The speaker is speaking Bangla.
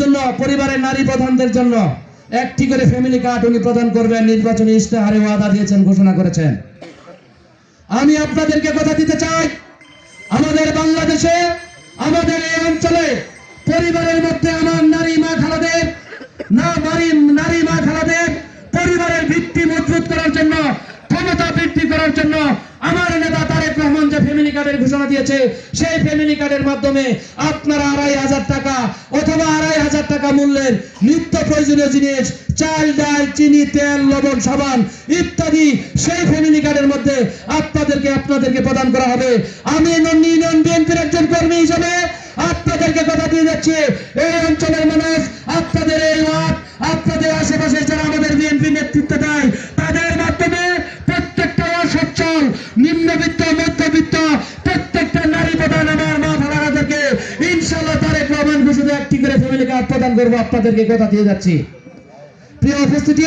জন্য, পরিবারের নারী প্রধানদের জন্য একটি করে ফ্যামিলি কার্ড উনি প্রদান করবেন, নির্বাচনী ইশতেহারে ওয়াদা দিয়েছেন, ঘোষণা করেছেন। আমি আপনাদেরকে কথা দিতে চাই, আমাদের বাংলাদেশে, আমাদের এই অঞ্চলে পরিবারের মধ্যে আমার নারী মা খালাদের পরিবারের ভিত্তি মজবুত করার জন্য, ক্ষমতা বৃদ্ধি করার জন্য আমার নেতা তারেক রহমান যে ফ্যামিলি কার্ডের ঘোষণা দিয়েছে, সেই ফ্যামিলি কার্ডের মাধ্যমে আপনারা 2,500 টাকা অথবা 2,500 টাকা মূল্যের নিত্য প্রয়োজনীয় জিনিস, চাল, ডাল, চিনি, তেল, লবণ, সাবান ইত্যাদি সেই ফ্যামিলি কার্ডের মধ্যে আপনাদেরকে প্রদান করা হবে। আমি ইউনিয়ন বিএনপির একজন কর্মী হিসেবে আপনাদেরকে কথা দিয়ে যাচ্ছি, এই অঞ্চলের মানুষ, আপনাদের এই ওয়ার্ড, আপনাদের আশেপাশে যারা আমাদের বিএনপি নেতৃত্ব দেয়, তাদের মাধ্যমে প্রত্যেকটা অসচ্ছল, নিম্নবিত্ত, মধ্যবিত্ত প্রত্যেকটা নারী প্রধান আমার মা খালাদেরকে ইনশাআল্লাহ তারেক রহমান ঘোষিত একটি করে ফ্যামিলি কার্ড প্রদান করবো, আপনাদেরকে কথা দিয়ে যাচ্ছি। প্রিয় উপস্থিতি,